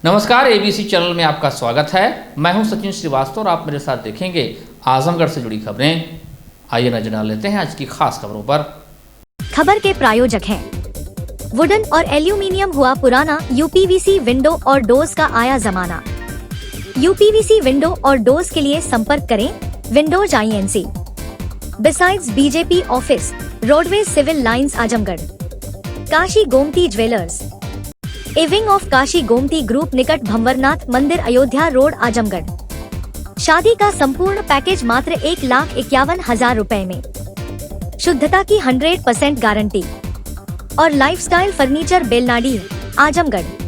नमस्कार, ABC channel में आपका स्वागत है। मैं हूं सचिन श्रीवास्तव और आप मेरे साथ देखेंगे आजमगढ़ से जुड़ी खबरें। आइए नजर डाल लेते हैं आज की खास खबरों पर। खबर के प्रायोजक हैं वुडन और एल्यूमिनियम हुआ पुराना, यूपीवीसी विंडो और डोर्स का आया जमाना। यूपीवीसी विंडो और डोर्स के लिए संपर्क करें Windows INC। Besides BJP office, roadways civil lines Azamgarh. Kashi Gomti jewellers, a wing of Kashi Gomti group निकट भंवरनाथ मंदिर, अयोध्या रोड, आजमगढ़। शादी का संपूर्ण पैकेज मात्र 1,51,000 रुपए में। शुद्धता की 100% गारंटी और lifestyle furniture, Belnadi, Azamgarh.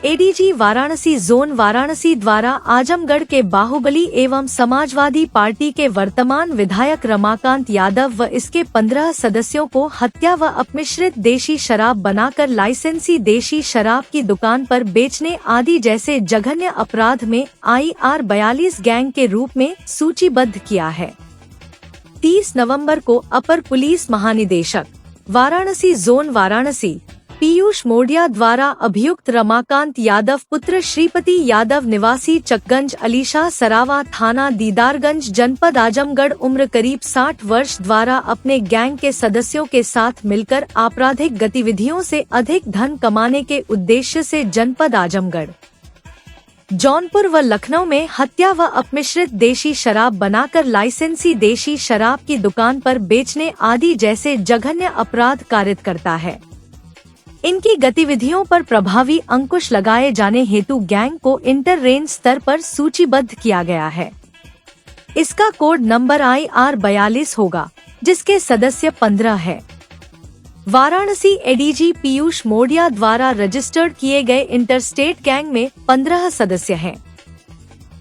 ADG Varanasi zone Varanasi द्वारा आजमगढ़ के बाहुबली एवं समाजवादी पार्टी के वर्तमान विधायक रमाकांत यादव व इसके 15 सदस्यों को हत्या व अपमिश्रित देशी शराब बनाकर लाइसेंसी देशी शराब की दुकान पर बेचने आदि जैसे जघन्य अपराध में IR 42 गैंग के रूप में सूचीबद्ध किया है। 30 नवंबर को अपर पुलिस महानिदेशक वाराणसी जोन वाराणसी पीयूष मोडिया द्वारा अभियुक्त रमाकांत यादव पुत्र श्रीपति यादव निवासी चकगंज अलीशाह सरावा थाना दीदारगंज जनपद आजमगढ़ उम्र करीब 60 वर्ष द्वारा अपने गैंग के सदस्यों के साथ मिलकर आपराधिक गतिविधियों से अधिक धन कमाने के उद्देश्य से जनपद आजमगढ़, जौनपुर व लखनऊ में हत्या व अपमिश्रित देशी शराब बनाकर लाइसेंसी देशी शराब की दुकान पर बेचने आदि जैसे जघन्य अपराध कारित करता है। इनकी गतिविधियों पर प्रभावी अंकुश लगाए जाने हेतु गैंग को इंटर रेंज स्तर पर सूचीबद्ध किया गया है। इसका कोड नंबर IR 42 होगा, जिसके सदस्य 15 है। वाराणसी एडीजी पीयूष मोडिया द्वारा रजिस्टर्ड किए गए इंटरस्टेट गैंग में 15 सदस्य हैं।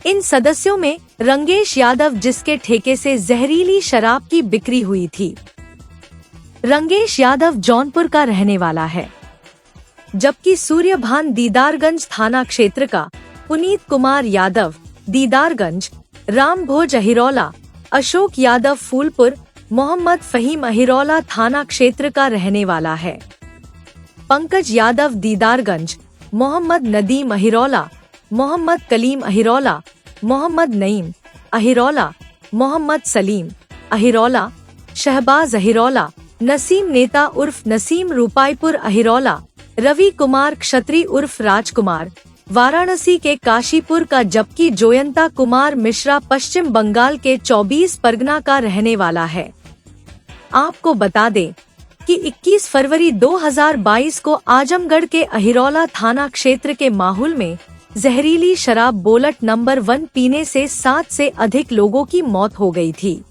इन सदस्यों में रंगेश यादव, जिसके ठेके से जहरीली शराब की बिक्री हुई थी। रंगेश यादव जौनपुर का रहने वाला है, जबकि सूर्यभान दीदारगंज थाना क्षेत्र का, पुनीत कुमार यादव दीदारगंज, राम भोज अहिरौला, अशोक यादव फूलपुर, मोहम्मद फहीम अहिरौला थाना क्षेत्र का रहने वाला है। पंकज यादव दीदारगंज, मोहम्मद नदीम अहिरौला, मोहम्मद कलीम अहिरौला, मोहम्मद नईम अहिरौला, मोहम्मद सलीम अहिरौला, शहबाज अहिरौला, नसीम नेता उर्फ नसीम रूपाईपुर अहिरौला, रवि कुमार क्षत्री उर्फ राजकुमार वाराणसी के काशीपुर का, जबकि जोयंता कुमार मिश्रा पश्चिम बंगाल के 24 परगना का रहने वाला है। आपको बता दें कि 21 फरवरी 2022 को आजमगढ़ के अहिरौला थाना क्षेत्र के माहुल में जहरीली शराब बोलट नंबर 1 पीने से 7 से अधिक लोगों की मौत हो गई थी,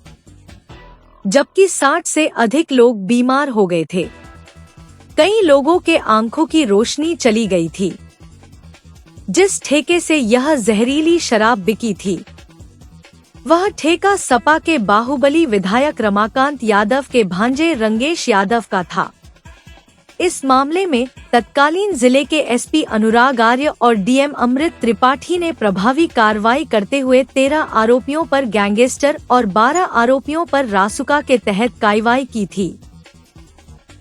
जबकि 60 से अधिक लोग बीमार हो गए थे। कई लोगों के आंखों की रोशनी चली गई थी। जिस ठेके से यह जहरीली शराब बिकी थी, वह ठेका सपा के बाहुबली विधायक रमाकांत यादव के भांजे रंगेश यादव का था। इस मामले में तत्कालीन जिले के SP अनुराग आर्य और DM अमृत त्रिपाठी ने प्रभावी कार्रवाई करते हुए 13 आरोपियों पर गैंगस्टर और 12 आरोपियों पर रासुका के तहत कार्रवाई की थी।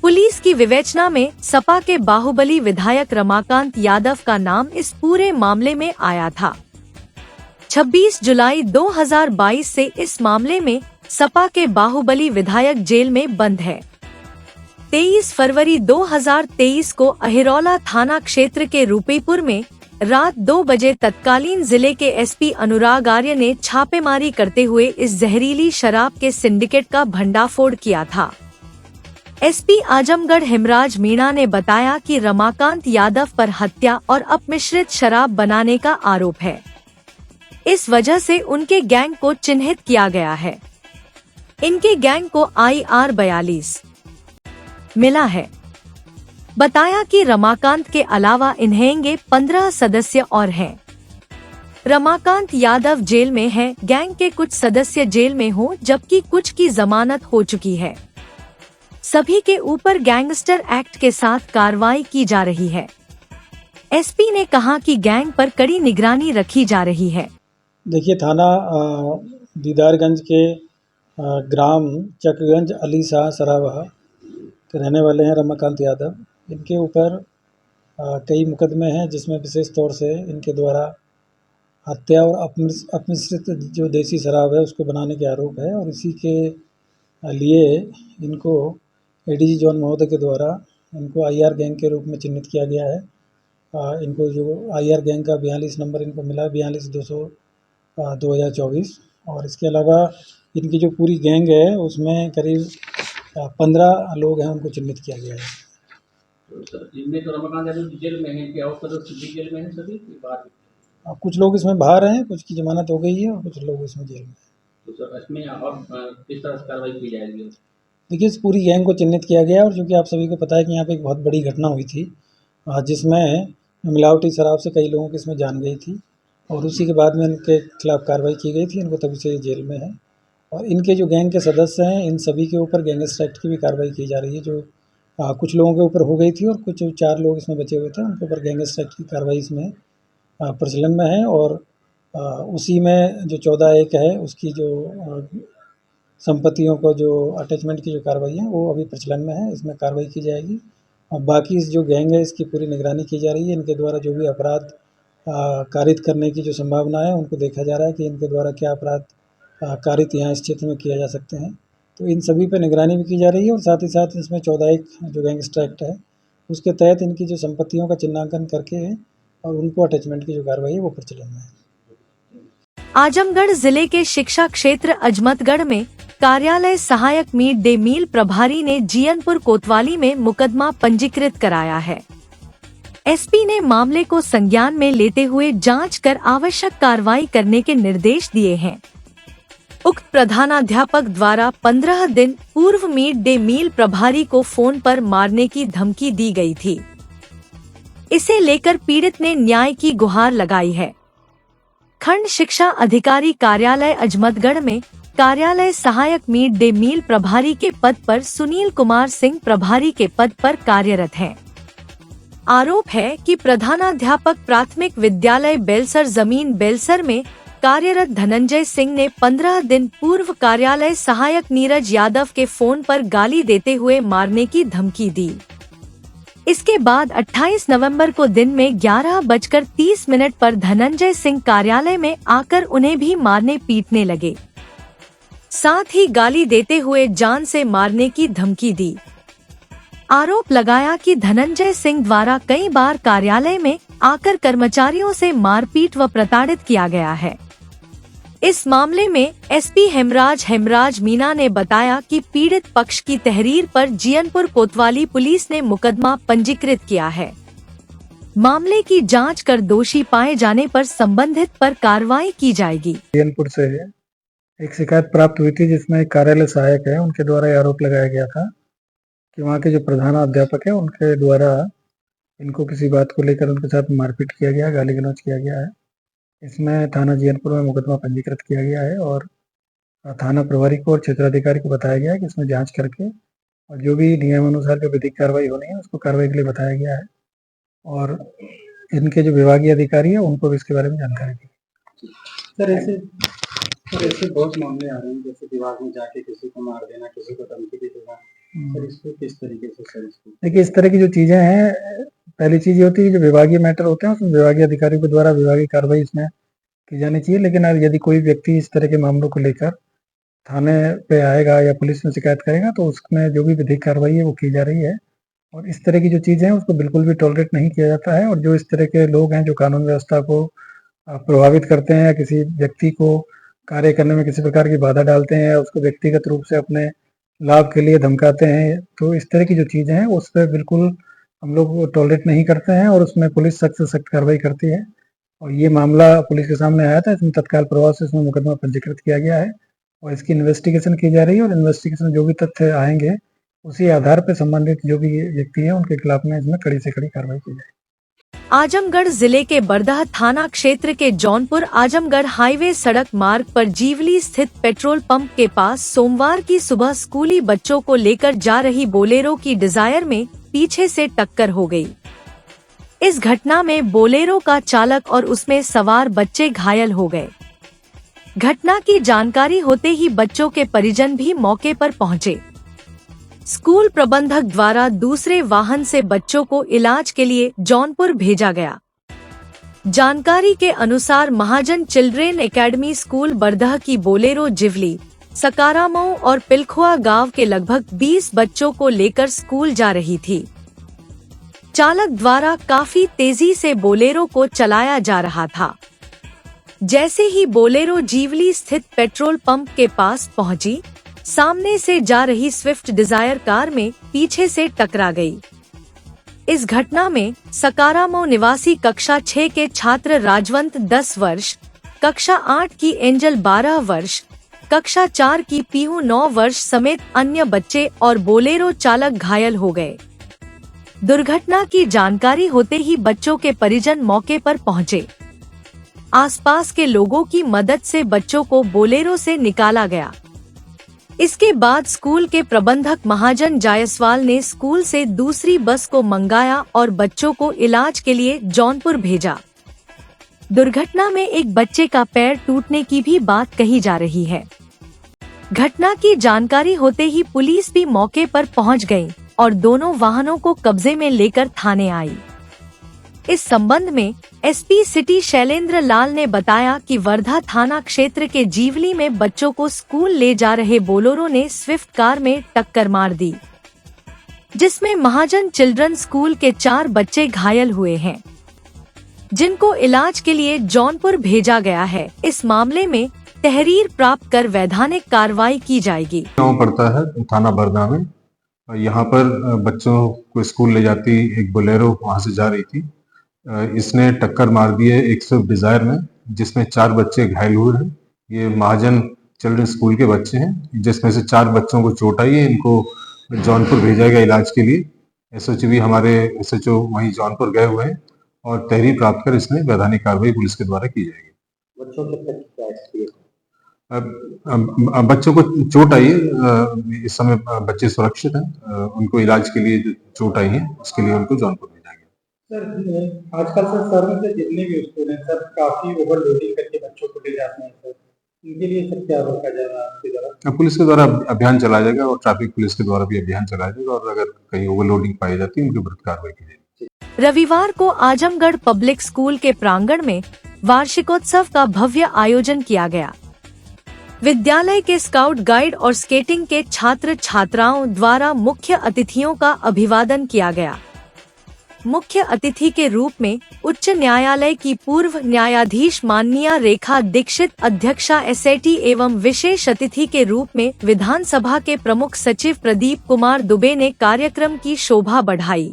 पुलिस की विवेचना में सपा के बाहुबली विधायक रमाकांत यादव का नाम इस पूरे मामले में आया था। 26 जुलाई 2022 से इस मामले में सपा के बाहुबली विधायक जेल में बंद है। 23 फरवरी 2023 को अहिरौला थाना क्षेत्र के रूपेपुर में रात 2 बजे तत्कालीन जिले के SP अनुराग आर्य ने छापेमारी करते हुए इस जहरीली शराब के सिंडिकेट का भंडाफोड़ किया था। SP आजमगढ़ हिमराज मीणा ने बताया कि रमाकांत यादव पर हत्या और अपमिश्रित शराब बनाने का आरोप है। इस वजह से उनके गैंग को चिन्हित किया गया है। इनके गैंग को IR 42 मिला है। बताया कि रमाकांत के अलावा इन्हेंगे 15 सदस्य और हैं। रमाकांत यादव जेल में है, गैंग के कुछ सदस्य जेल में हो, जबकि कुछ की जमानत हो चुकी है। सभी के ऊपर गैंगस्टर एक्ट के साथ कार्रवाई की जा रही है। SP ने कहा कि गैंग पर कड़ी निगरानी रखी जा रही है। देखिए, थाना दीदारगंज के ग्राम चकगंज अलीशाह सरावा के रहने वाले हैं रमाकांत यादव। इनके ऊपर कई मुकदमे हैं जिसमें विशेष तौर से इनके द्वारा हत्या और अपमिश्रित जो देसी शराब है उसको बनाने के आरोप है, और इसी के लिए इनको एडीजी जॉन महोदय के द्वारा इनको आईआर गैंग के रूप में चिन्हित किया गया है। इनको जो आईआर गैंग का 42 नंबर इनको मिला 42-200 2024, और इसके अलावा इनकी जो पूरी गैंग है उसमें करीब 15 लोग हैं, उनको चिन्हित किया गया है। तो सर इनमें तो रमाकांत यादव जेल में है, क्या और सदस्य भी जेल में हैं सभी बाहर? कुछ लोग इसमें बाहर हैं, कुछ की जमानत हो गई है और कुछ लोग इसमें जेल में। तो सर इसमें और किस तरह से कार्रवाई की जाएगी? देखिए, इस पूरी गैंग को चिन्हित किया गया, और चूँकि आप सभी को पता है कि यहाँ पे एक बहुत बड़ी घटना हुई थी जिसमें मिलावटी शराब से कई लोगों की इसमें जान गई थी, और उसी के बाद में इनके खिलाफ़ कार्रवाई की गई थी। इनको तभी से ये जेल में है, और इनके जो गैंग के सदस्य हैं इन सभी के ऊपर गैंगस्टर एक्ट की भी कार्रवाई की जा रही है। जो कुछ लोगों के ऊपर हो गई थी और कुछ 4 लोग इसमें बचे हुए थे, उनके ऊपर गैंगस्टर एक्ट की कार्रवाई इसमें प्रचलन में है, और उसी में जो 14(1) है उसकी जो संपत्तियों को जो अटैचमेंट की जो कार्रवाई है वो अभी प्रचलन में है, इसमें कार्रवाई की जाएगी। और बाकी इस जो गैंग है इसकी पूरी निगरानी की जा रही है। इनके द्वारा जो भी अपराध कारित करने की जो संभावना है उनको देखा जा रहा है कि इनके द्वारा क्या अपराध कारित यहाँ इस क्षेत्र में किया जा सकते हैं, तो इन सभी पे निगरानी भी की जा रही है। और साथ ही साथ इसमें 14(1) जो गैंगस्टर एक्ट है उसके तहत इनकी जो संपत्तियों का चिन्हांकन करके और उनको अटैचमेंट की जो कार्रवाई है वो प्रचलन में है। आजमगढ़ जिले के शिक्षा क्षेत्र अजमतगढ़ में कार्यालय सहायक मिड डे मील प्रभारी ने जियनपुर कोतवाली में मुकदमा पंजीकृत कराया है। एसपी ने मामले को संज्ञान में लेते हुए जांच कर आवश्यक कार्रवाई करने के निर्देश दिए हैं। उक्त प्रधानाध्यापक द्वारा 15 दिन पूर्व मिड डे मील प्रभारी को फोन पर मारने की धमकी दी गई थी। इसे लेकर पीड़ित ने न्याय की गुहार लगाई है। खंड शिक्षा अधिकारी कार्यालय अजमतगढ़ में कार्यालय सहायक मिड डे मील प्रभारी के पद पर सुनील कुमार सिंह प्रभारी के पद पर कार्यरत हैं। आरोप है कि प्रधानाध्यापक प्राथमिक विद्यालय बेलसर जमीन बेलसर में कार्यरत धनंजय सिंह ने 15 दिन पूर्व कार्यालय सहायक नीरज यादव के फोन पर गाली देते हुए मारने की धमकी दी। इसके बाद 28 नवंबर को दिन में 11:30 पर धनंजय सिंह कार्यालय में आकर उन्हें भी मारने पीटने लगे, साथ ही गाली देते हुए जान से मारने की धमकी दी। आरोप लगाया कि धनंजय सिंह द्वारा कई बार कार्यालय में आकर कर्मचारियों से मारपीट व प्रताड़ित किया गया है। इस मामले में एसपी हेमराज मीना ने बताया कि पीड़ित पक्ष की तहरीर पर जियनपुर कोतवाली पुलिस ने मुकदमा पंजीकृत किया है। मामले की जांच कर दोषी पाए जाने पर संबंधित पर कार्रवाई की जाएगी। जियनपुर से एक शिकायत प्राप्त हुई थी जिसमें कार्यालय सहायक है उनके द्वारा ये आरोप लगाया गया था कि वहाँ के जो प्रधानाध्यापक है उनके द्वारा इनको किसी बात को लेकर उनके साथ मारपीट किया गया, गाली गलौज किया गया है। इसमें थाना जियनपुर में मुकदमा पंजीकृत किया गया है और थाना प्रभारी को और क्षेत्राधिकारी को बताया गया है कि इसमें जांच करके और जो भी नियमानुसार जो विधिक कार्रवाई होनी है उसको कार्रवाई के लिए बताया गया है, और इनके जो विभागीय अधिकारी है उनको भी इसके बारे में जानकारी दी। सर ऐसे बहुत मामले आ रहे हैं, जैसे विभाग में जाके किसी को मार देना, किसी को धमकी दे देना, सर इसको किस तरीके से सर इसको? देखिए, इस तरह की जो चीज़ें हैं, पहली चीज़ ये होती है कि जो विभागीय मैटर होते हैं उसमें विभागीय अधिकारी के द्वारा विभागीय कार्रवाई इसमें की जानी चाहिए। लेकिन यदि कोई व्यक्ति इस तरह के मामलों को लेकर थाने पे आएगा या पुलिस में शिकायत करेगा तो उसमें जो भी विधिक कार्रवाई है वो की जा रही है, और इस तरह की जो चीज़ें हैं उसको बिल्कुल भी टॉलरेट नहीं किया जाता है। और जो इस तरह के लोग हैं जो कानून व्यवस्था को प्रभावित करते हैं या किसी व्यक्ति को कार्य करने में किसी प्रकार की बाधा डालते हैं या उसको व्यक्तिगत रूप से अपने लाभ के लिए धमकाते हैं, तो इस तरह की जो चीज़ें हैं उस पर बिल्कुल हम लोग टॉलरेट नहीं करते हैं और उसमें पुलिस सख्त से सख्त कार्रवाई करती है। और ये मामला पुलिस के सामने आया था, इसमें तत्काल प्रभाव से इसमें मुकदमा पंजीकृत किया गया है और इसकी इन्वेस्टिगेशन की जा रही है, और इन्वेस्टिगेशन जो भी तथ्य आएंगे उसी आधार पर संबंधित जो भी व्यक्ति है उनके खिलाफ में इसमें कड़ी से कड़ी कार्रवाई की जाएगी। आजमगढ़ जिले के बरदह थाना क्षेत्र के जौनपुर आजमगढ़ हाईवे सड़क मार्ग पर जीवली स्थित पेट्रोल पंप के पास सोमवार की सुबह स्कूली बच्चों को लेकर जा रही बोलेरो की डिजायर में पीछे से टक्कर हो गई। इस घटना में बोलेरो का चालक और उसमें सवार बच्चे घायल हो गए। घटना की जानकारी होते ही बच्चों के परिजन भी मौके पर पहुंचे। स्कूल प्रबंधक द्वारा दूसरे वाहन से बच्चों को इलाज के लिए जौनपुर भेजा गया। जानकारी के अनुसार महाजन चिल्ड्रेन एकेडमी स्कूल बरदह की बोलेरो जिवली, सकारामऊ और पिलखुआ गांव के लगभग 20 बच्चों को लेकर स्कूल जा रही थी। चालक द्वारा काफी तेजी से बोलेरो को चलाया जा रहा था। जैसे ही बोलेरो जीवली स्थित पेट्रोल पंप के पास पहुंची, सामने से जा रही स्विफ्ट डिजायर कार में पीछे से टकरा गई। इस घटना में सकारामऊ निवासी कक्षा 6 के छात्र राजवंत 10 वर्ष, कक्षा 8 की एंजल 12 वर्ष, कक्षा 4 की पीहू 9 वर्ष समेत अन्य बच्चे और बोलेरो चालक घायल हो गए। दुर्घटना की जानकारी होते ही बच्चों के परिजन मौके पर पहुंचे। आसपास के लोगों की मदद से बच्चों को बोलेरो से निकाला गया। इसके बाद स्कूल के प्रबंधक महाजन जायसवाल ने स्कूल से दूसरी बस को मंगाया और बच्चों को इलाज के लिए जौनपुर भेजा। दुर्घटना में एक बच्चे का पैर टूटने की भी बात कही जा रही है। घटना की जानकारी होते ही पुलिस भी मौके पर पहुंच गई और दोनों वाहनों को कब्जे में लेकर थाने आई। इस संबंध में एसपी सिटी शैलेंद्र लाल ने बताया कि वर्धा थाना क्षेत्र के जीवली में बच्चों को स्कूल ले जा रहे बोलेरो ने स्विफ्ट कार में टक्कर मार दी, जिसमें महाजन चिल्ड्रन स्कूल के 4 बच्चे घायल हुए हैं, जिनको इलाज के लिए जौनपुर भेजा गया है। इस मामले में तहरीर प्राप्त कर वैधानिक कार्रवाई की जाएगी। गाँव पड़ता है थाना बरदा में। यहाँ पर बच्चों को स्कूल ले जाती एक बोलेरो वहाँ से जा रही थी। इसने टक्कर मार दी है एक स्विफ्ट डिजायर में, जिसमें 4 बच्चे घायल हुए हैं। ये महाजन चिल्ड्रन स्कूल के बच्चे हैं, जिसमें से 4 बच्चों को चोट आई है। इनको जौनपुर भेजा गया इलाज के लिए। एसएचओ हमारे एसएचओ वहीं जौनपुर गए हुए हैं और तहरीर प्राप्त कर इसमें वैधानिक कार्रवाई पुलिस के द्वारा की जाएगी। बच्चों के तक क्या एक्सपीरियंस? बच्चों को चोट आई है। इस समय बच्चे सुरक्षित हैं। उनको इलाज के लिए जो चोट आई है उसके लिए उनको जौनपुर भेजा गया। सर आजकल सर में से जितने भी स्कूल हैं सर काफी ओवरलोडिंग करके बच्चों को ले जाते हैं सर, इनके लिए सर क्या रोका जाएगा आपके द्वारा? पुलिस के द्वारा अभियान चलाया जाएगा और ट्रैफिक पुलिस के द्वारा भी अभियान चलाया जाएगा और अगर कहीं ओवरलोडिंग पाई जाती है उनके विरुद्ध कार्रवाई की जाएगी। रविवार को आजमगढ़ पब्लिक स्कूल के प्रांगण में वार्षिकोत्सव का भव्य आयोजन किया गया। विद्यालय के स्काउट गाइड और स्केटिंग के छात्र छात्राओं द्वारा मुख्य अतिथियों का अभिवादन किया गया। मुख्य अतिथि के रूप में उच्च न्यायालय की पूर्व न्यायाधीश माननीय रेखा दीक्षित अध्यक्षा एसएटी एवं विशेष अतिथि के रूप में विधानसभा के प्रमुख सचिव प्रदीप कुमार दुबे ने कार्यक्रम की शोभा बढ़ाई।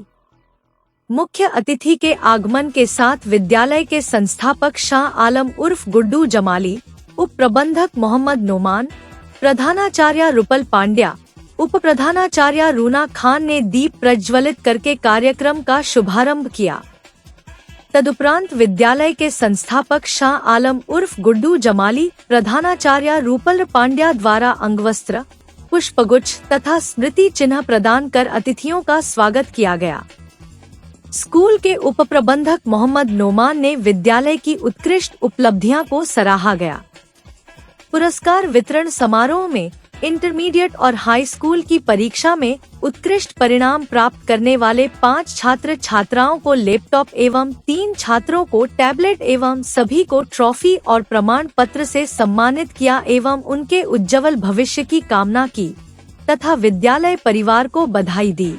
मुख्य अतिथि के आगमन के साथ विद्यालय के संस्थापक शाह आलम उर्फ गुड्डू जमाली, उप प्रबंधक मोहम्मद नोमान, प्रधानाचार्य रुपल पांड्या, उप प्रधानाचार्य रूना खान ने दीप प्रज्वलित करके कार्यक्रम का शुभारंभ किया। तदुपरांत विद्यालय के संस्थापक शाह आलम उर्फ गुड्डू जमाली, प्रधानाचार्य रूपल पांड्या द्वारा अंगवस्त्र, पुष्पगुच्छ तथा स्मृति चिन्ह प्रदान कर अतिथियों का स्वागत किया गया। स्कूल के उप प्रबंधक मोहम्मद नोमान ने विद्यालय की उत्कृष्ट उपलब्धियां को सराहा गया। पुरस्कार वितरण समारोह में इंटरमीडिएट और हाई स्कूल की परीक्षा में उत्कृष्ट परिणाम प्राप्त करने वाले 5 छात्र छात्राओं को लैपटॉप एवं 3 छात्रों को टैबलेट एवं सभी को ट्रॉफी और प्रमाण पत्र से सम्मानित किया एवं उनके उज्जवल भविष्य की कामना की तथा विद्यालय परिवार को बधाई दी।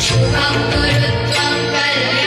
शुभं कुरु त्वं कल्याणम्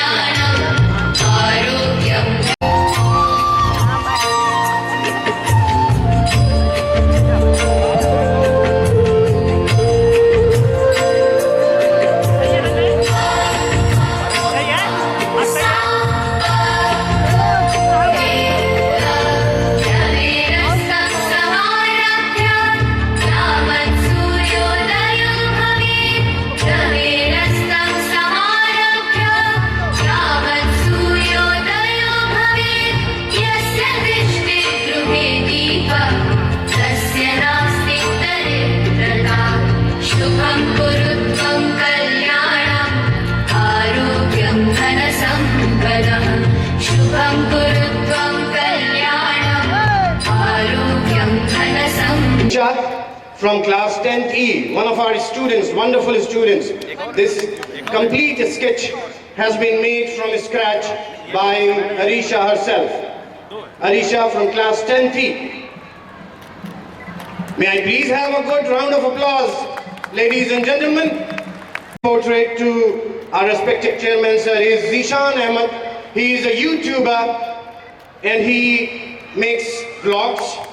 from class 10th E, one of our students, wonderful students. This complete sketch has been made from scratch by Arisha herself. Arisha from class 10th E. May I please have a good round of applause, ladies and gentlemen. Portrait to our respected chairman, sir, is Zishan Ahmed. He is a YouTuber and he makes vlogs.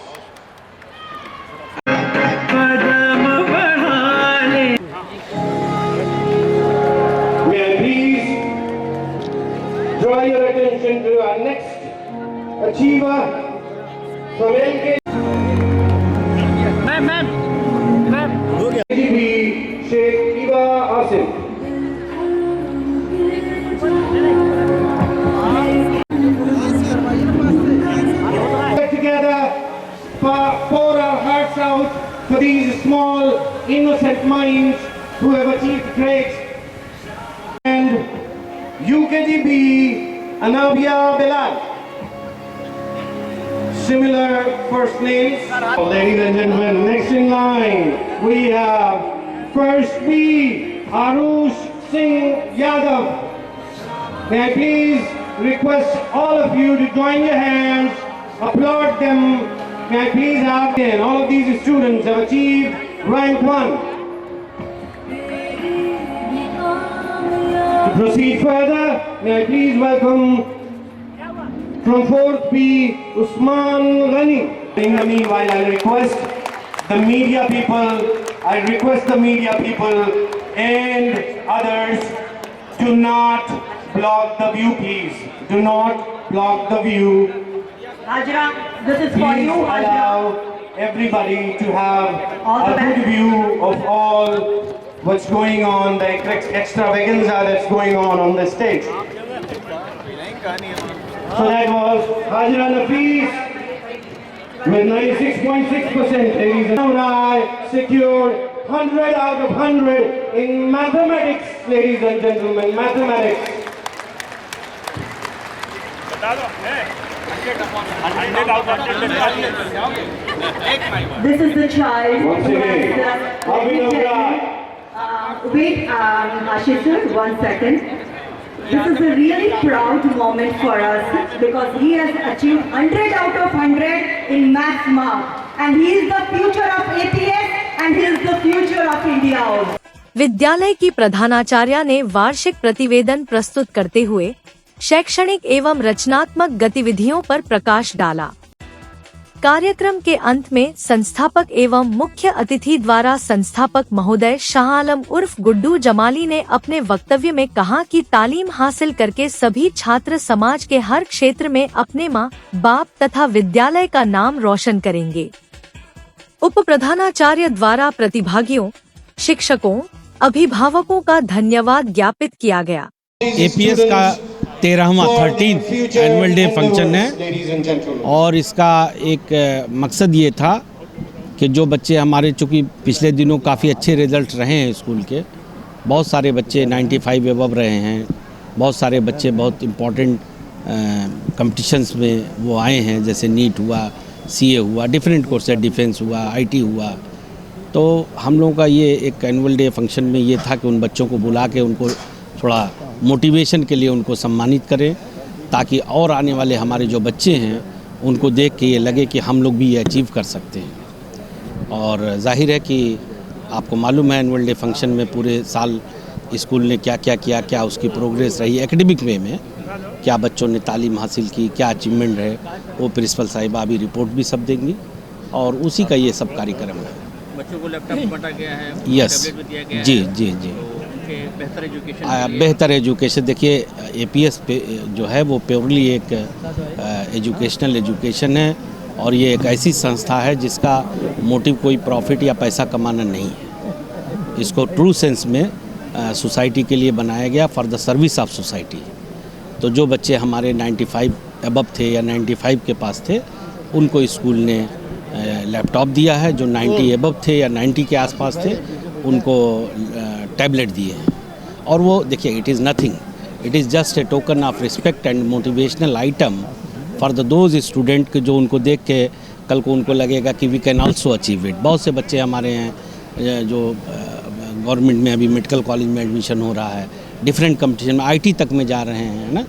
May I please draw your attention to our next achiever from LKGB, Sheikh Iba Asim. Pour our hearts out for these small, innocent minds who have achieved great. And UKGB Anabia Belal. Similar first names. Ladies and gentlemen, next in line we have first B Arush Singh Yadav. May I please request all of you to join your hands, applaud them. May I please have again, all of these students have achieved rank 1. To proceed further, may I please welcome from 4th B, Usman Ghani. In the meanwhile, I request the media people and others, do not block the view, please. Do not block the view. Hajra, this is for Please you, Hajra. allow everybody to have All the a best. good view of all what's going on, the extravaganza that's going on the stage. So that was Hajra Nafees with 96.6%. Ladies and gentlemen, secured 100 out of 100 in mathematics, ladies and gentlemen, mathematics. This is the child Once who again, has Abhinav Rai. wait, Ashish sir, 1 second. This is a really proud moment for us because he has achieved 100 out of 100 in maths mark. And he is the future of APS and he is the future of India also. विद्यालय की प्रधानाचार्या ने वार्षिक प्रतिवेदन प्रस्तुत करते हुए शैक्षणिक एवं रचनात्मक गतिविधियों पर प्रकाश डाला। कार्यक्रम के अंत में संस्थापक एवं मुख्य अतिथि द्वारा संस्थापक महोदय शाह आलम उर्फ गुड्डू जमाली ने अपने वक्तव्य में कहा कि तालीम हासिल करके सभी छात्र समाज के हर क्षेत्र में अपने माँ बाप तथा विद्यालय का नाम रोशन करेंगे। उप प्रधानाचार्य द्वारा प्रतिभागियों, शिक्षकों, अभिभावकों का धन्यवाद ज्ञापित किया गया। एपीएस का 13th एनुअल डे फंक्शन है और इसका एक मकसद ये था कि जो बच्चे हमारे, चूँकि पिछले दिनों काफ़ी अच्छे रिजल्ट रहे हैं स्कूल के, बहुत सारे बच्चे 95 एबव रहे हैं, बहुत सारे बच्चे बहुत इम्पोर्टेंट कंपटीशंस में वो आए हैं, जैसे नीट हुआ, सीए हुआ, डिफरेंट कोर्स है, डिफेंस हुआ, आईटी हुआ। तो हम लोगों का ये एक एनुअल डे फंक्शन में ये था कि उन बच्चों को बुला के उनको थोड़ा मोटिवेशन के लिए उनको सम्मानित करें, ताकि और आने वाले हमारे जो बच्चे हैं उनको देख के ये लगे कि हम लोग भी ये अचीव कर सकते हैं। और जाहिर है कि आपको मालूम है एनुअल डे फंक्शन में पूरे साल स्कूल ने क्या क्या किया, क्या उसकी प्रोग्रेस रही, एकेडमिक वे में क्या बच्चों ने तालीम हासिल की, क्या अचीवमेंट है, वो प्रिंसिपल साहिबा अभी रिपोर्ट भी सब देंगी और उसी का ये सब कार्यक्रम है। बच्चों को लैपटॉप बांटा गया है, यस, टैबलेट भी दिया गया जी है, जी जी, तो बेहतर एजुकेशन बेहतर एजुकेशन। देखिए एपीएस पे जो है वो प्योरली एक एजुकेशनल एजुकेशन है और ये एक ऐसी संस्था है जिसका मोटिव कोई प्रॉफिट या पैसा कमाना नहीं है। इसको ट्रू सेंस में सोसाइटी के लिए बनाया गया, for the service of society. तो जो बच्चे हमारे 95 अबव थे या 95 के पास थे, उनको स्कूल ने लैपटॉप दिया है। जो 90 अबव थे या 90 के आसपास थे, उनको टैबलेट दिए हैं। और वो देखिए, it is nothing, it is just A token of respect and motivational item for the those student के जो उनको देख के कल को उनको लगेगा कि we can also achieve it. बहुत से बच्चे हमारे हैं जो गवर्नमेंट में अभी मेडिकल कॉलेज में एडमिशन हो रहा है, डिफरेंट कंपटीशन में IT तक में जा रहे हैं, है ना।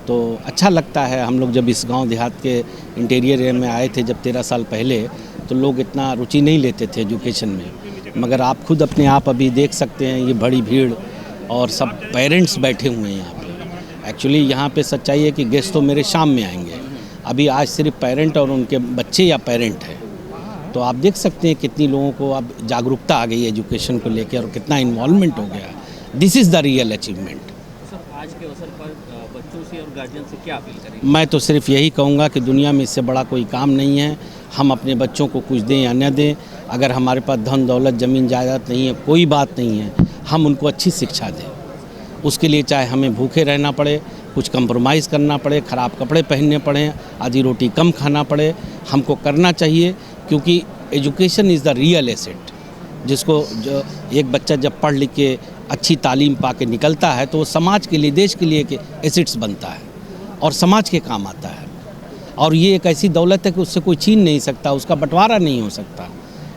तो अच्छा लगता है। हम लोग जब इस गांव देहात के इंटीरियर एरिया में आए थे जब 13 साल पहले, तो लोग इतना रुचि नहीं लेते थे एजुकेशन में, मगर आप खुद अपने आप अभी देख सकते हैं ये बड़ी भीड़ और सब पेरेंट्स बैठे हुए हैं यहाँ पे। एक्चुअली यहाँ पे सच्चाई है कि गेस्ट तो मेरे शाम में आएंगे, अभी आज सिर्फ पेरेंट और उनके बच्चे या पेरेंट हैं। तो आप देख सकते हैं कितनी लोगों को अब जागरूकता आ गई एजुकेशन को लेकर और कितना इन्वॉल्वमेंट हो गया। This is the real achievement. आज के अवसर पर बच्चों से और गार्जियन से क्या अपील करेंगे? मैं तो सिर्फ यही कहूँगा कि दुनिया में इससे बड़ा कोई काम नहीं है। हम अपने बच्चों को कुछ दें या न दें, अगर हमारे पास धन दौलत ज़मीन जायदाद नहीं है, कोई बात नहीं है, हम उनको अच्छी शिक्षा दें। उसके लिए चाहे हमें भूखे रहना पड़े, कुछ कंप्रोमाइज़ करना पड़े, ख़राब कपड़े पहनने पड़े, आधी रोटी कम खाना पड़े, हमको करना चाहिए, क्योंकि education is the real asset. जिसको जो एक बच्चा जब पढ़ लिख के अच्छी तालीम पा के निकलता है तो वो समाज के लिए, देश के लिए के एसेट्स बनता है और समाज के काम आता है। और ये एक ऐसी दौलत है कि उससे कोई छीन नहीं सकता, उसका बंटवारा नहीं हो सकता।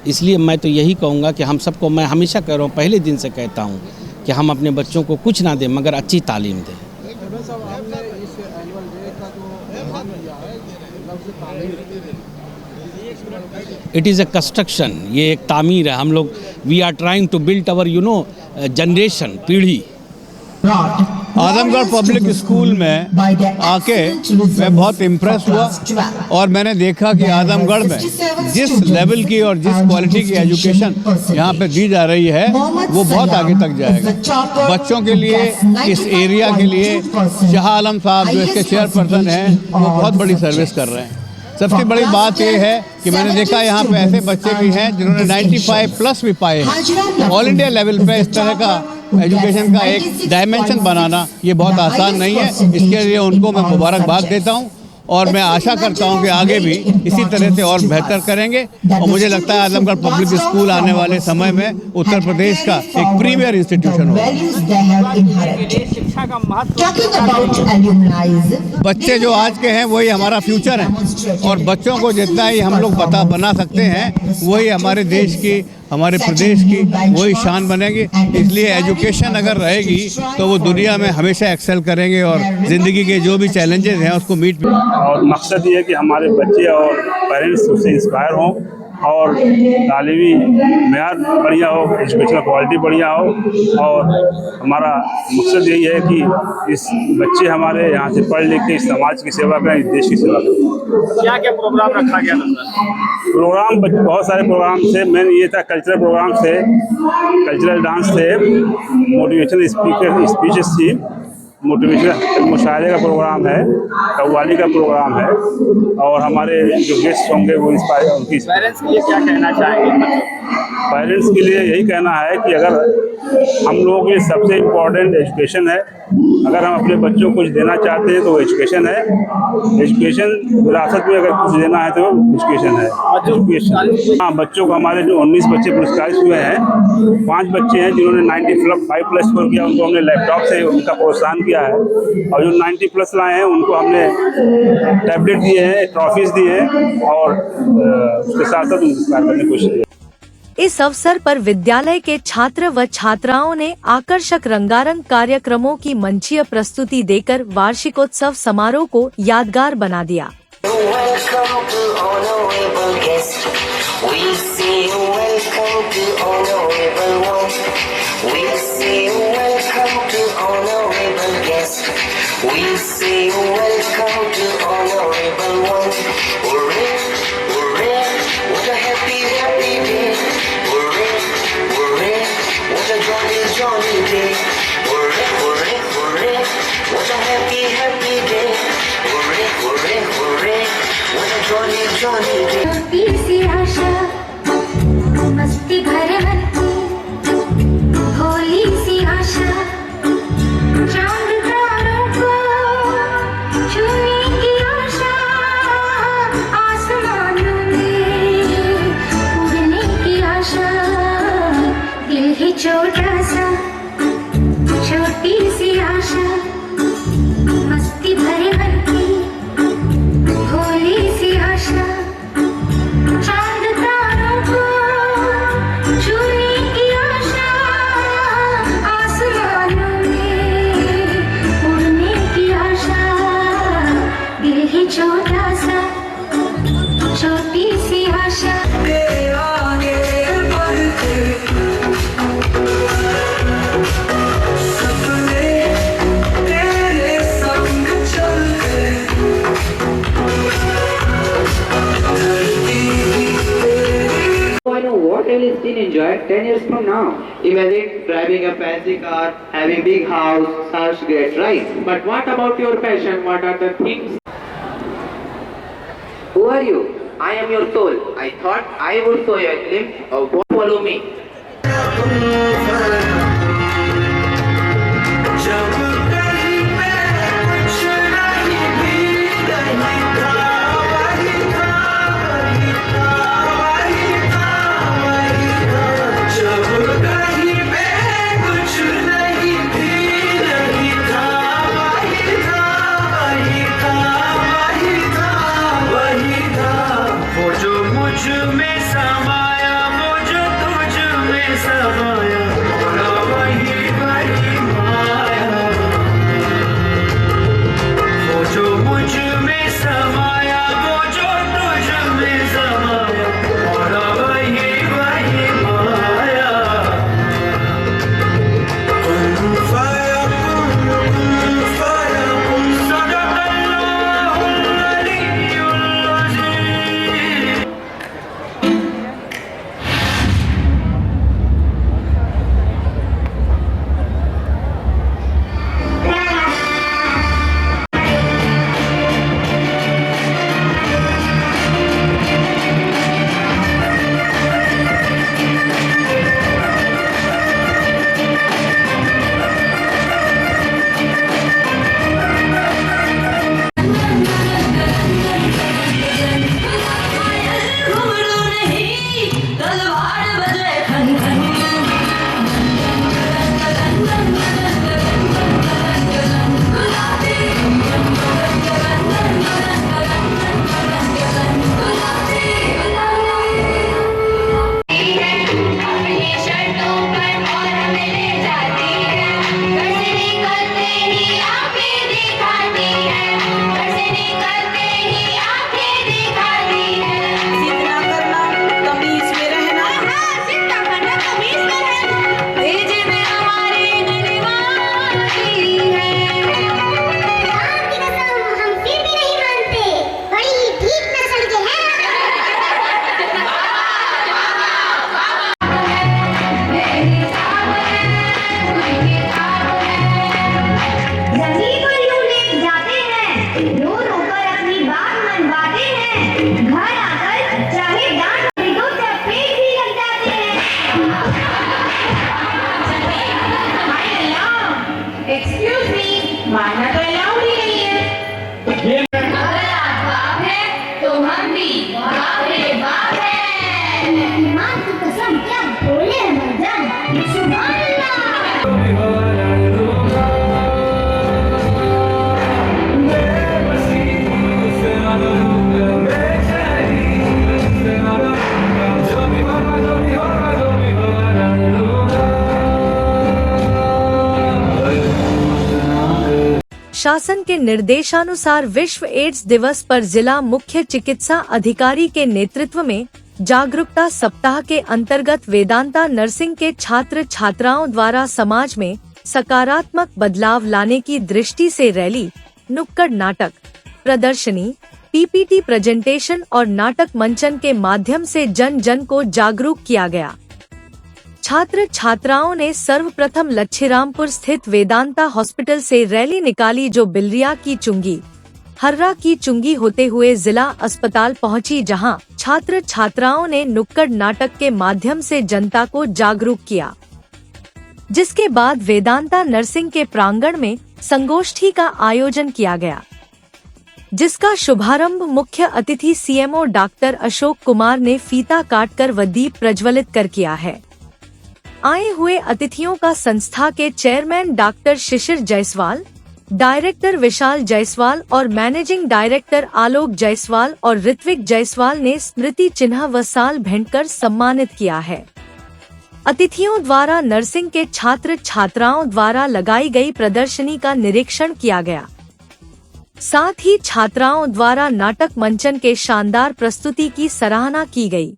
इसलिए मैं तो यही कहूँगा कि हम सबको, मैं हमेशा कह रहा हूँ, पहले दिन से कहता हूँ कि हम अपने बच्चों को कुछ ना दें मगर अच्छी तालीम दें। इट इज़ ए कंस्ट्रक्शन, ये एक तामीर है। हम लोग we are trying to build our generation, पीढ़ी। आजमगढ़ पब्लिक स्कूल में आके मैं बहुत इम्प्रेस हुआ और मैंने देखा कि आजमगढ़ में जिस लेवल की और जिस क्वालिटी की एजुकेशन यहाँ पे दी जा रही है वो बहुत आगे तक जाएगा। बच्चों के लिए, इस एरिया के लिए शाह आलम साहब जो इसके चेयरपर्सन हैं वो बहुत बड़ी सर्विस कर रहे हैं। सबसे बड़ी बात ये है कि मैंने देखा यहाँ पे ऐसे बच्चे भी हैं जिन्होंने 95+ भी पाए हैं। ऑल इंडिया लेवल पे इस तरह का एजुकेशन का एक डायमेंशन बनाना ये बहुत आसान नहीं है। इसके लिए उनको मैं मुबारकबाद देता हूँ और मैं आशा करता हूँ कि आगे भी इसी तरह से और बेहतर करेंगे। और मुझे लगता है आजमगढ़ पब्लिक स्कूल आने वाले समय में उत्तर प्रदेश का एक प्रीमियर इंस्टीट्यूशन होगा। शिक्षा का महत्व, बच्चे जो आज के हैं वही हमारा फ्यूचर है और बच्चों को जितना ही हम लोग बना सकते हैं वही हमारे देश की, हमारे प्रदेश की वही शान बनेगी। इसलिए एजुकेशन अगर रहेगी तो वो दुनिया में हमेशा एक्सेल करेंगे और ज़िंदगी के जो भी चैलेंजेस हैं उसको मीट। और मकसद ये है कि हमारे बच्चे और पेरेंट्स उससे इंस्पायर हों और तालीमी मेयार बढ़िया हो, एजुकेशनल क्वालिटी बढ़िया हो। और हमारा मकसद यही है कि इस बच्चे हमारे यहाँ से पढ़ लिख के इस समाज की सेवा करें, इस देश की सेवा करें। क्या क्या प्रोग्राम रखा गया था? प्रोग्राम बहुत सारे प्रोग्राम थे। मेन ये था कल्चरल प्रोग्राम थे, कल्चरल डांस थे, मोटिवेशनल स्पीचेस थी, मोटिवेशन मुशायरे का प्रोग्राम है, कव्वाली का प्रोग्राम है और हमारे जो गेस्ट होंगे वो इंस्पायर उनकी। पेरेंट्स के लिए क्या कहना चाहेंगे? पेरेंट्स के लिए यही कहना है कि अगर हम लोगों के सबसे इम्पोर्टेंट एजुकेशन है, अगर हम अपने बच्चों को कुछ देना चाहते हैं तो वो एजुकेशन है। एजुकेशन विरासत में अगर कुछ देना है तो एजुकेशन है। एजुकेशन, हाँ, बच्चों को हमारे जो 19 बच्चे पुरस्कारित हुए हैं, 5 बच्चे हैं जिन्होंने 95+ स्कोर किया, उनको हमने लैपटॉप से उनका प्रोत्साहन किया है और जो 90+ लाए हैं उनको हमने टैबलेट दिए हैं, ट्रॉफीज दिए हैं और उसके साथ साथ उनको पुरस्कार करने की कोशिश की। इस अवसर पर विद्यालय के छात्र व छात्राओं ने आकर्षक रंगारंग कार्यक्रमों की मंचीय प्रस्तुति देकर वार्षिकोत्सव समारोह को यादगार बना दिया। मस्ती भरे मन की होली सी आशा, चांद तारों को छूने की आशा, आसमानों में उड़ने की आशा, दिल ही छोटा सा छोटी सी आशा, मस्ती भरे मन की होली सी आशा, enjoy 10 years from now? Imagine driving a fancy car, having big house, sounds great, right? But what about your passion? What are the things? Who are you? I am your soul. I thought I would show you a glimpse of what follow me. शासन के निर्देशानुसार विश्व ads दिवस पर जिला मुख्य चिकित्सा अधिकारी के नेतृत्व में जागरूकता सप्ताह के अंतर्गत वेदांता नर्सिंग के छात्र छात्राओं द्वारा समाज में सकारात्मक बदलाव लाने की दृष्टि से रैली, नुक्कड़ नाटक, प्रदर्शनी, पीपीटी प्रेजेंटेशन और नाटक मंचन के माध्यम से जन जन को जागरूक किया गया। छात्र छात्राओं ने सर्वप्रथम लच्छीरामपुर स्थित वेदांता हॉस्पिटल से रैली निकाली जो बिलरिया की चुंगी, हर्रा की चुंगी होते हुए जिला अस्पताल पहुंची, जहां छात्र छात्राओं ने नुक्कड़ नाटक के माध्यम से जनता को जागरूक किया। जिसके बाद वेदांता नर्सिंग के प्रांगण में संगोष्ठी का आयोजन किया गया, जिसका शुभारंभ मुख्य अतिथि सीएमओ डॉक्टर अशोक कुमार ने फीता काटकर व दीप प्रज्वलित कर किया है। आए हुए अतिथियों का संस्था के चेयरमैन डॉक्टर शिशिर जायसवाल, डायरेक्टर विशाल जायसवाल और मैनेजिंग डायरेक्टर आलोक जायसवाल और ऋत्विक जायसवाल ने स्मृति चिन्ह व साल भेंट कर सम्मानित किया है। अतिथियों द्वारा नर्सिंग के छात्र छात्राओं द्वारा लगाई गई प्रदर्शनी का निरीक्षण किया गया। साथ ही छात्राओं द्वारा नाटक मंचन के शानदार प्रस्तुति की सराहना की गई।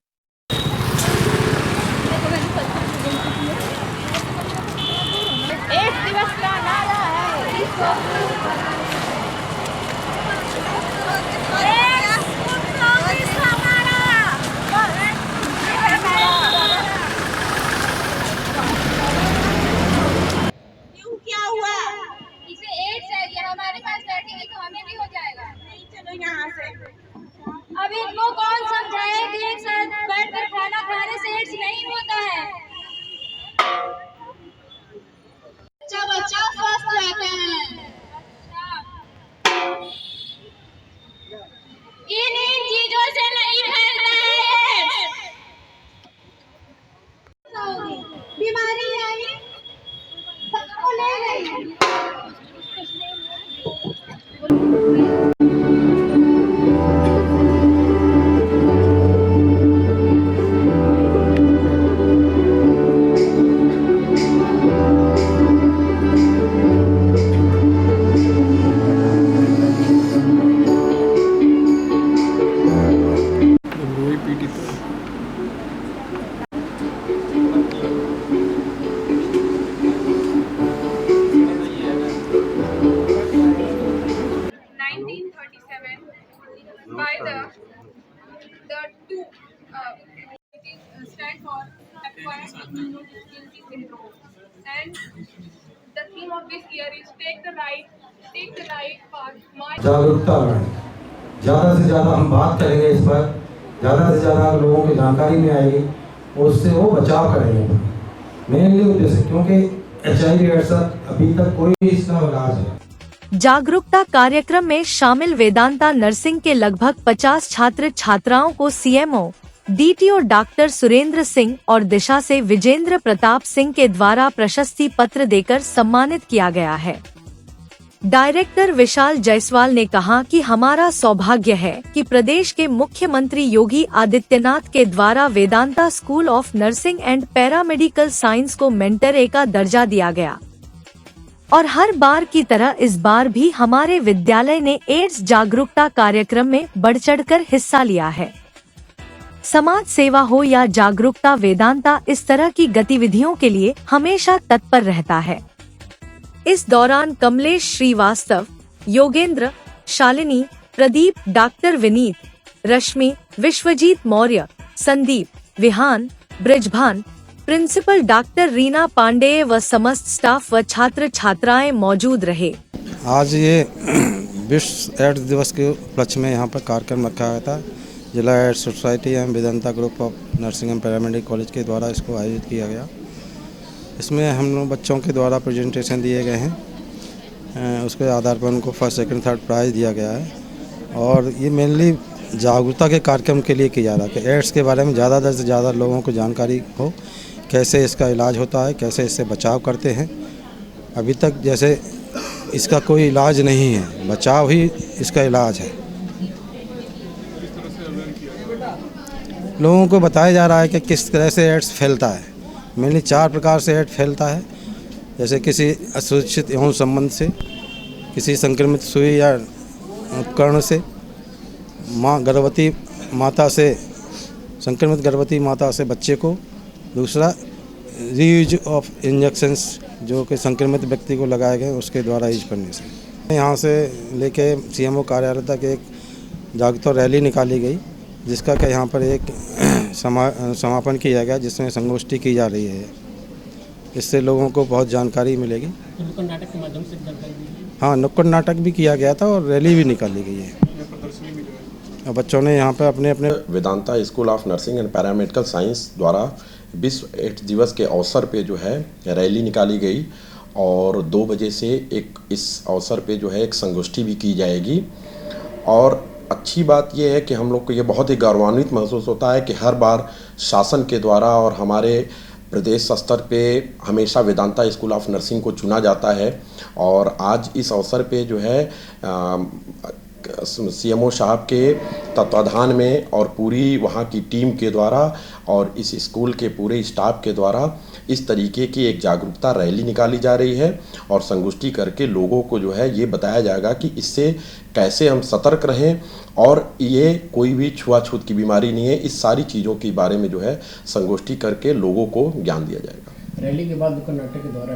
guilty syndrome. And the theme of this year is take the right path. जागरूकता बढ़े, ज़्यादा से ज़्यादा हम बात करेंगे इस पर, ज़्यादा से ज़्यादा लोगों की जानकारी में आएगी और उससे वो बचाव करेंगे। मेनली उद्देश्य, क्योंकि HIV एड्स अभी तक कोई इसका इलाज है। जागरूकता कार्यक्रम में शामिल वेदांता नर्सिंग के लगभग 50 छात्र छात्राओं को CMO, DTO doctor Surendra Singh और दिशा से विजेंद्र प्रताप सिंह के द्वारा प्रशस्ति पत्र देकर सम्मानित किया गया है। डायरेक्टर विशाल जायसवाल ने कहा कि हमारा सौभाग्य है कि प्रदेश के मुख्यमंत्री योगी आदित्यनाथ के द्वारा Vedanta school of nursing and paramedical science को मेंटर ए का दर्जा दिया गया और हर बार की तरह इस बार भी हमारे विद्यालय ने एड्स जागरूकता कार्यक्रम में बढ़ चढ़कर हिस्सा लिया है। समाज सेवा हो या जागरूकता, वेदांता इस तरह की गतिविधियों के लिए हमेशा तत्पर रहता है। इस दौरान कमलेश श्रीवास्तव, योगेंद्र, शालिनी, प्रदीप, डॉक्टर विनीत, रश्मि, विश्वजीत मौर्य, संदीप, विहान, ब्रिजभान, प्रिंसिपल डॉक्टर रीना पांडेय व समस्त स्टाफ व छात्र छात्राएं मौजूद रहे। आज ये विश्व एड्स दिवस के उपलक्ष्य में यहाँ पर कार्यक्रम रखा गया था। जिला एड्स सोसाइटी एवं Vedanta group of nursing and paramedical college के द्वारा इसको आयोजित किया गया। इसमें हम लोग बच्चों के द्वारा प्रेजेंटेशन दिए गए हैं, उसके आधार पर उनको फर्स्ट सेकंड थर्ड प्राइज़ दिया गया है। और ये मेनली जागरूकता के कार्यक्रम के लिए किया जा रहा है कि एड्स के बारे में ज़्यादा से ज़्यादा लोगों को जानकारी हो, कैसे इसका इलाज होता है, कैसे इससे बचाव करते हैं। अभी तक जैसे इसका कोई इलाज नहीं है, बचाव ही इसका इलाज है। लोगों को बताया जा रहा है कि किस तरह से एड्स फैलता है। मेनली 4 प्रकार से एड्स फैलता है, जैसे किसी असुरक्षित यौन संबंध से, किसी संक्रमित सुई या उपकरण से, गर्भवती माता से, संक्रमित गर्भवती माता से बच्चे को। दूसरा रीयूज ऑफ इंजेक्शंस जो कि संक्रमित व्यक्ति को लगाए गए उसके द्वारा यूज करने से। यहाँ से लेके CMO कार्यालय तक एक जागरूकता रैली निकाली गई, जिसका कि यहाँ पर एक समापन किया गया, जिसमें संगोष्ठी की जा रही है। इससे लोगों को बहुत जानकारी मिलेगी। नुक्कड़ नाटक के माध्यम से जानकारी मिलेगी। हाँ, नुक्कड़ नाटक भी किया गया था और रैली भी निकाली गई है। और बच्चों ने यहाँ पर अपने अपने Vedanta school of nursing and paramedical science द्वारा विश्व एड्स दिवस के अवसर पे जो है रैली निकाली गई और 2 बजे से इस अवसर पे जो है एक संगोष्ठी भी की जाएगी। और अच्छी बात यह है कि हम लोग को ये बहुत ही गौरवान्वित महसूस होता है कि हर बार शासन के द्वारा और हमारे प्रदेश स्तर पे हमेशा वेदांता स्कूल ऑफ नर्सिंग को चुना जाता है। और आज इस अवसर पे जो है CMO साहब के तत्वाधान में और पूरी वहाँ की टीम के द्वारा और इस स्कूल के पूरे स्टाफ के द्वारा इस तरीके की एक जागरूकता रैली निकाली जा रही है और संगोष्ठी करके लोगों को जो है ये बताया जाएगा कि इससे कैसे हम सतर्क रहें और ये कोई भी छुआछूत की बीमारी नहीं है। इस सारी चीज़ों के बारे में जो है संगोष्ठी करके लोगों को ज्ञान दिया जाएगा। रैली के बाद नुक्कड़ नाटक के द्वारा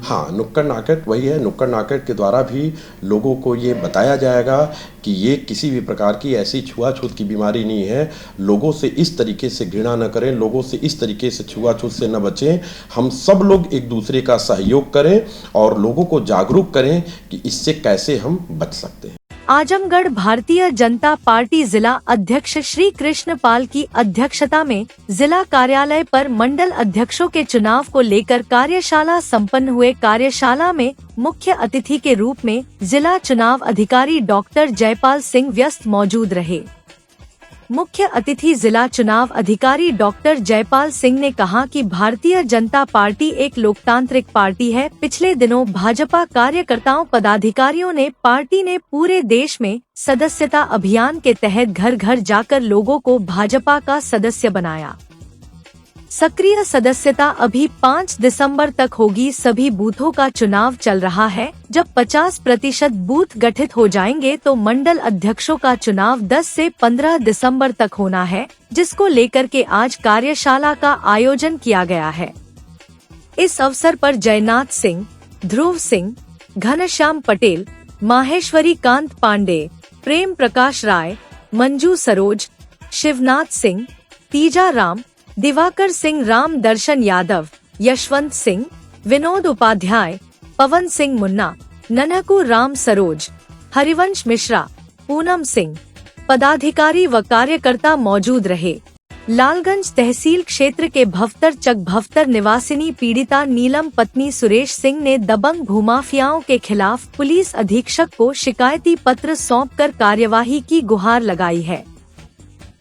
हाँ, नुक्कड़ नाटक वही है। नुक्कड़ नाटक के द्वारा भी लोगों को ये बताया जाएगा कि ये किसी भी प्रकार की ऐसी छुआछूत की बीमारी नहीं है। लोगों से इस तरीके से घृणा न करें, लोगों से इस तरीके से छुआछूत से न बचें। हम सब लोग एक दूसरे का सहयोग करें और लोगों को जागरूक करें कि इससे कैसे हम बच सकते हैं। आजमगढ़ भारतीय जनता पार्टी जिला अध्यक्ष श्री कृष्ण पाल की अध्यक्षता में जिला कार्यालय पर मंडल अध्यक्षों के चुनाव को लेकर कार्यशाला संपन्न हुए। कार्यशाला में मुख्य अतिथि के रूप में जिला चुनाव अधिकारी डॉक्टर जयपाल सिंह व्यस्त मौजूद रहे। मुख्य अतिथि जिला चुनाव अधिकारी डॉक्टर जयपाल सिंह ने कहा कि भारतीय जनता पार्टी एक लोकतांत्रिक पार्टी है। पिछले दिनों भाजपा कार्यकर्ताओं पदाधिकारियों ने पार्टी ने पूरे देश में सदस्यता अभियान के तहत घर घर जाकर लोगों को भाजपा का सदस्य बनाया। सक्रिय सदस्यता अभी 5 दिसंबर तक होगी। सभी बूथों का चुनाव चल रहा है। जब 50% बूथ गठित हो जाएंगे तो मंडल अध्यक्षों का चुनाव 10 से 15 दिसंबर तक होना है, जिसको लेकर के आज कार्यशाला का आयोजन किया गया है। इस अवसर पर जयनाथ सिंह, ध्रुव सिंह, घनश्याम पटेल, माहेश्वरी कांत पांडे, प्रेम प्रकाश राय, मंजू सरोज, शिवनाथ सिंह, तीजा राम, दिवाकर सिंह, राम दर्शन यादव, यशवंत सिंह, विनोद उपाध्याय, पवन सिंह मुन्ना, नन्हकू राम सरोज, हरिवंश मिश्रा, पूनम सिंह, पदाधिकारी व कार्यकर्ता मौजूद रहे। लालगंज तहसील क्षेत्र के भवतर चक भवतर निवासिनी पीड़िता नीलम पत्नी सुरेश सिंह ने दबंग भूमाफियाओं के खिलाफ पुलिस अधीक्षक को शिकायती पत्र सौंपकर कार्यवाही की गुहार लगाई है।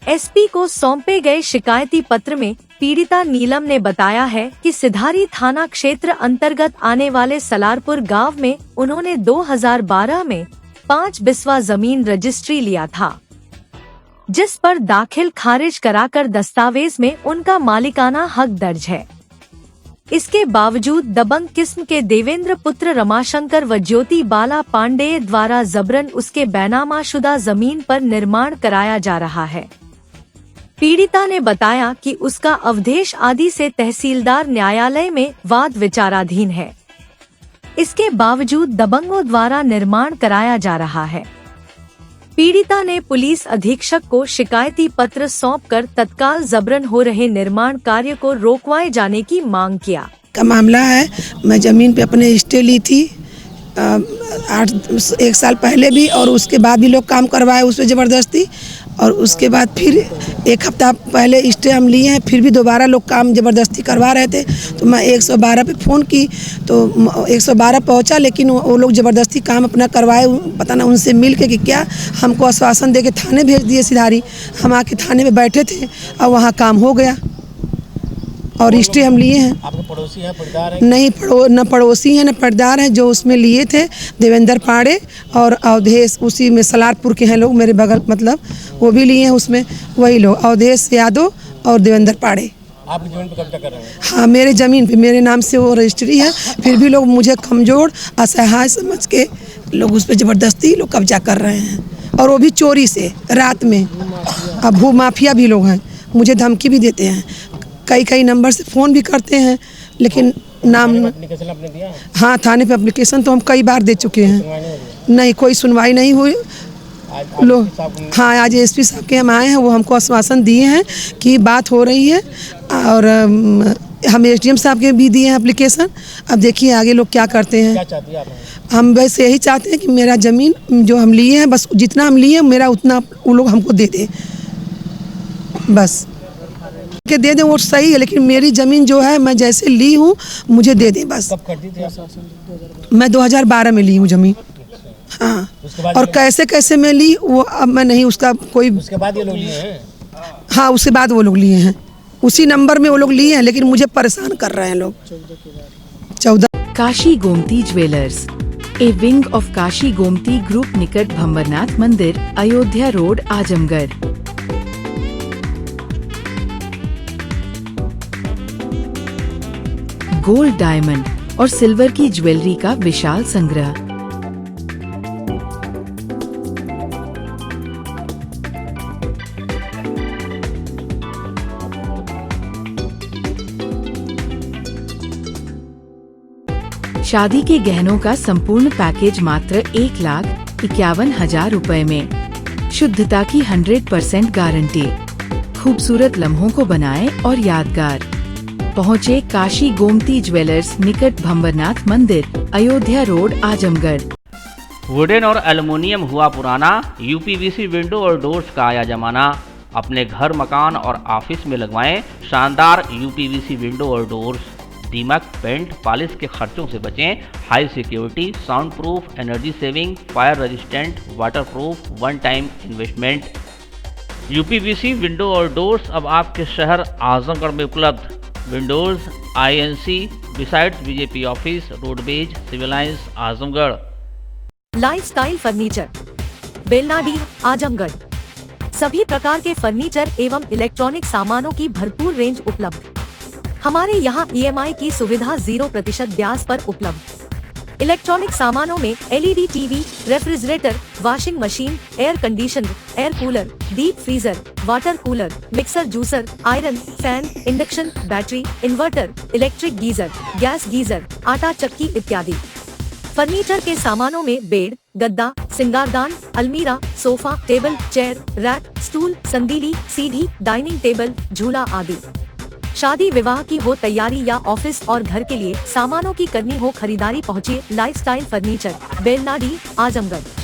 एसपी को सौंपे गए शिकायती पत्र में पीड़िता नीलम ने बताया है कि सिधारी थाना क्षेत्र अंतर्गत आने वाले सलारपुर गांव में उन्होंने 2012 में 5 बिस्वा जमीन रजिस्ट्री लिया था, जिस पर दाखिल खारिज कराकर दस्तावेज में उनका मालिकाना हक दर्ज है। इसके बावजूद दबंग किस्म के देवेंद्र पुत्र रमाशंकर व ज्योति बाला पांडेय द्वारा जबरन उसके बैनामाशुदा जमीन पर निर्माण कराया जा रहा है। पीड़िता ने बताया कि उसका अवधेश आदि से तहसीलदार न्यायालय में वाद विचाराधीन है। इसके बावजूद दबंगों द्वारा निर्माण कराया जा रहा है। पीड़िता ने पुलिस अधीक्षक को शिकायती पत्र सौंपकर तत्काल जबरन हो रहे निर्माण कार्य को रोकवाए जाने की मांग किया। का मामला है, मैं जमीन पे अपने स्टे ली थी 1 साल पहले भी, और उसके बाद भी लोग काम करवाए उस पर ज़बरदस्ती, और उसके बाद फिर 1 हफ्ता पहले स्टे हम लिए हैं, फिर भी दोबारा लोग काम ज़बरदस्ती करवा रहे थे। तो मैं 112 पे फ़ोन की तो 112 पहुंचा, लेकिन वो लोग ज़बरदस्ती काम अपना करवाए, पता ना उनसे मिल के कि क्या, हमको आश्वासन दे के थाने भेज दिए सिधारी। हम आके थाने में बैठे थे और वहाँ काम हो गया और स्टे हम लिए हैं। आपके पड़ोसी हैं, पड़दार हैं? नहीं, न पड़ोसी हैं न पड़दार हैं। जो उसमें लिए थे देवेंद्र पाड़े और अवधेश, उसी में सलारपुर के हैं लोग मेरे बगल, मतलब वो भी लिए हैं उसमें, वही लोग अवधेश यादव और देवेंद्र पाड़े। आपकी जमीन पे कब्जा कर रहे हैं? हाँ, मेरे ज़मीन पे मेरे नाम से वो रजिस्ट्री है, फिर भी लोग मुझे कमज़ोर असहाय समझ के लोग उस पर ज़बरदस्ती लोग कब्जा कर रहे हैं, और वो भी चोरी से रात में। अब भूमाफिया भी लोग हैं, मुझे धमकी भी देते हैं, कई नंबर से फ़ोन भी करते हैं, लेकिन नाम आपने दिया? हाँ, थाने पे एप्लीकेशन तो हम कई बार दे चुके हैं, नहीं कोई सुनवाई नहीं हुई। लोग हाँ, आज एसपी साहब के हम आए हैं, वो हमको आश्वासन दिए हैं कि बात हो रही है, और हम एसडीएम साहब के भी दिए हैं एप्लीकेशन। अब देखिए आगे लोग क्या करते हैं। क्या चाहती है आप? हम बस यही चाहते हैं कि मेरा ज़मीन जो हम लिए हैं, बस जितना हम लिए हैं मेरा उतना वो लोग हमको दे दें, बस के दे दें, वो सही है, लेकिन मेरी ज़मीन जो है मैं जैसे ली हूँ मुझे दे दें बस। कब खरीदी थी आप? मैं 2012 में ली हूँ ज़मीन। हाँ, और कैसे मैं ली वो अब मैं नहीं, उसका कोई, उसके बाद ये लोग लिए हैं? हाँ, उसके बाद वो लोग लिए हैं, उसी नंबर में वो लोग लिए हैं, लेकिन मुझे परेशान कर रहे हैं लोग। 14 Kashi Gomti jewellers, a wing of Kashi Gomti group, निकट भंवरनाथ मंदिर, Ayodhya road, Azamgarh. Gold, diamond और सिल्वर की ज्वेलरी का विशाल संग्रह। शादी के गहनों का संपूर्ण पैकेज मात्र 1,51,000 रुपए में। शुद्धता की 100% गारंटी। खूबसूरत लम्हों को बनाएं और यादगार। पहुँचे काशी गोमती ज्वेलर्स, निकट भंवरनाथ मंदिर, अयोध्या रोड, आजमगढ़। वुडन और एल्युमिनियम हुआ पुराना, यूपीवीसी विंडो और डोर्स का आया जमाना। अपने घर, मकान और ऑफिस में लगवाएं शानदार यूपीवीसी विंडो और डोर्स। दीमक, पेंट, पॉलिश के खर्चों से बचें। High security, soundproof, energy saving, fire resistant, waterproof, one time investment. UPVC window और डोर्स अब आपके शहर आजमगढ़ में उपलब्ध। Windows INC besides BJP office, roadways, civil lines, Azamgarh. Lifestyle furniture, Belnadi, Azamgarh. सभी प्रकार के फर्नीचर एवं इलेक्ट्रॉनिक सामानों की भरपूर रेंज उपलब्ध। हमारे यहाँ EMI की सुविधा 0% ब्याज पर उपलब्ध। इलेक्ट्रॉनिक सामानों में LED TV, refrigerator, washing machine, air conditioner, air cooler, deep freezer, water cooler, mixer juicer, iron, fan, induction, battery, inverter, electric geyser, gas geyser, आटा चक्की इत्यादि। फर्नीचर के सामानों में बेड, गद्दा, सिंगारदान, अलमीरा, sofa, table, chair, rack, stool, संदीली, सीढ़ी, डाइनिंग टेबल, झूला आदि। शादी विवाह की हो तैयारी या ऑफिस और घर के लिए सामानों की करनी हो खरीदारी, पहुँचिए लाइफस्टाइल फर्नीचर, बेलनाडी, आजमगढ़।